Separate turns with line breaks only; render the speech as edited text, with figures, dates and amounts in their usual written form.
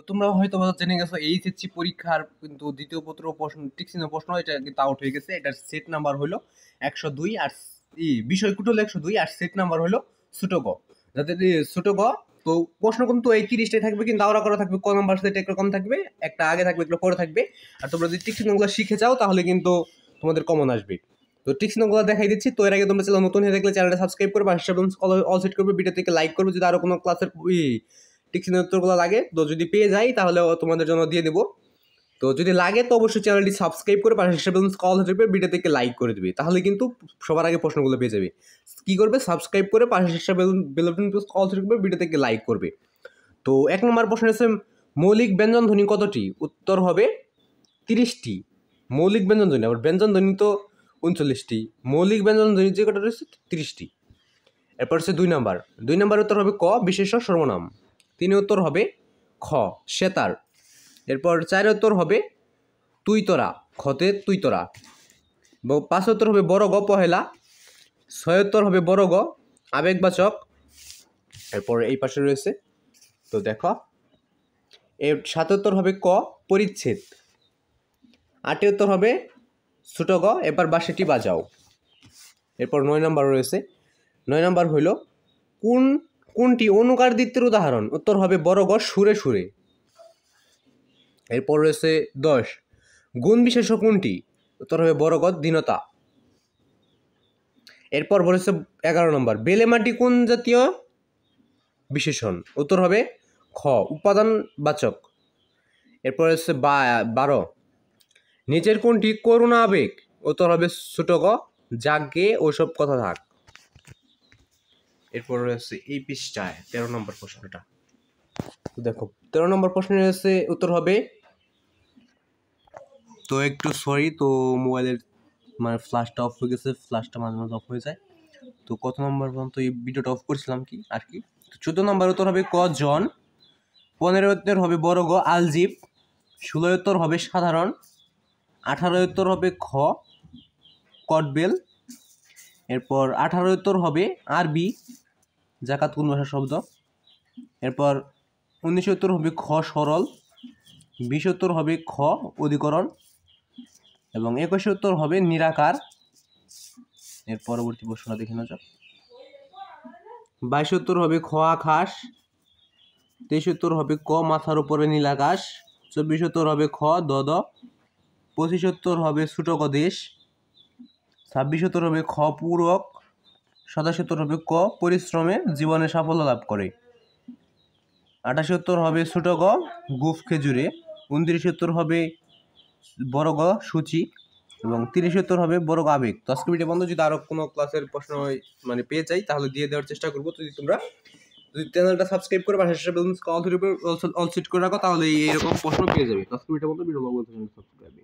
তোমরা হয়তো জেনে গেছো এইচএসসি পরীক্ষার কিন্তু দ্বিতীয় পত্র প্রশ্ন টিকচিহ্ন প্রশ্ন এটা কিন্তু আউট হয়ে গেছে। এটার সেট নাম্বার হলো 102 আর বিষয় কুটল 102 আর সেট নাম্বার হলো ছোট গ। যাতে ছোট গ তো প্রশ্ন কিন্তু এই 30টাই থাকবে, কিন্তু আলাদা করা থাকবে ক নাম্বার সেট একরকম থাকবে, একটা আগে থাকবে একটা পরে থাকবে। আর তোমরা যদি টিকচিহ্নগুলো শিখে যাও তাহলে কিন্তু তোমাদের কমন আসবে। তো টিকচিহ্নগুলো দেখাই দিচ্ছি। তো এর আগে তোমরা চ্যানেল নতুন হয়ে থাকলে চ্যানেলটা সাবস্ক্রাইব করবে, পাশে অল সেট করবে, ভিডিও থেকে লাইক করবে যদি আরো কোনো ক্লাসের টিকচিহ্নের উত্তরগুলো লাগে। তো যদি পেয়ে যাই তাহলে তোমাদের জন্য দিয়ে দেবো। তো যদি লাগে তো অবশ্যই চ্যানেলটি সাবস্ক্রাইব করে পাশে অল সেট করবে, ভিডিও থেকে লাইক করে দিবে, তাহলে কিন্তু সবার আগে প্রশ্নগুলো পেয়ে যাবে। কি করবে? সাবস্ক্রাইব করে পাশে বেলবটন অল সেট করবে, ভিডিও থেকে লাইক করবে। তো 1 নম্বর প্রশ্ন হচ্ছে মৌলিক ব্যঞ্জন ধ্বনি কতটি? উত্তর হবে 30টি। মৌলিক ব্যঞ্জন ধ্বনি, আবার ব্যঞ্জন ধ্বনি তো 39টি, মৌলিক ব্যঞ্জন ধ্বনি যে কটা রয়েছে 30টি। এরপর হচ্ছে 2 নাম্বার। 2 নাম্বার উত্তর হবে ক বিশেষ্য সর্বনাম। 3 উত্তর হবে খ সেতার। এরপর 4 উত্তর হবে তুই তোরা, খতে তুই তোরা। 5 উত্তর হবে বড় গ পহেলা। 6 উত্তর হবে বড় গ আবেগবাচক। এরপর এই পাশে রয়েছে, তো দেখো এর 7 উত্তর হবে ক পরিচ্ছেদ। 8 উত্তর হবে ছোট গ এবার বাঁশিটি বাজাও। এরপর 9 নাম্বার রয়েছে। 9 নাম্বার হইল কোনটি অনুকার দ্বিত্বের উদাহরণ? উত্তর হবে বড় গ সুরে সুরে। এরপর রয়েছে 10 গুণ বিশেষ্য কোনটি? উত্তর হবে বড় গ দীনতা। এরপর রয়েছে 11 নম্বর বেলে মাটি কোন জাতীয় বিশেষণ? উত্তর হবে খ উপাদানবাচক। এরপর হচ্ছে 12 নিচের কোনটি করুণা আবেগ? উত্তর হবে ছোট গ জাগে ওসব কথা থাক। এরপর রয়েছে এই পৃষ্ঠায় 13 নম্বর প্রশ্নটা। দেখো 13 নম্বর প্রশ্ন রয়েছে উত্তর হবে, তো একটু সরি, তো মোবাইলের মানে ফ্ল্যাশটা অফ হয়ে গেছে, ফ্ল্যাশটা মাঝে মাঝে অফ হয়ে যায়। তো কত নম্বর পর্যন্ত এই ভিডিওটা অফ করছিলাম কি আর কি। 14 নম্বর উত্তর হবে ক জন। 15 উত্তর হবে বড় গ আলজিব। 16 উত্তর হবে সাধারণ। 18 উত্তর হবে খ কটবেল। এরপর 18 উত্তর হবে আরবি জাকাত কোন ভাষার শব্দ। এরপর 19 উত্তর হবে খ সরল। 20 উত্তর হবে খ অধিকরণ এবং 21 উত্তর হবে নিরাকার। এর পরবর্তী প্রশ্নটা দেখে নেওয়া যাক। 22 উত্তর হবে খ আকাশ। 23 উত্তর হবে ক মাথার উপরে নীল আকাশ। 24 উত্তর হবে খ দদ। 25 উত্তর হবে ছোট ক দেশ। 26 উত্তর হবে খ পূরক। 27 উত্তর হবে ক পরিশ্রমে জীবনে সাফল্য লাভ করে। 28 উত্তর হবে ছোট গ গুফ খেজুরে। 29 উত্তর হবে বড় গ সূচি এবং 30 উত্তর হবে বড় গ আবেগ। তো আজকে ভিডিও বন্ধু, যদি আরো কোনো ক্লাসের প্রশ্ন মানে পেয়ে যাই তাহলে দিয়ে দেওয়ার চেষ্টা করবো। যদি চ্যানেলটা সাবস্ক্রাইব করে পাশে অল সেট করে রাখো তাহলে এরকম প্রশ্ন পেয়ে যাবে। আজকে ভিডিও বন্ধু, ভিডিও সাবস্ক্রাইব।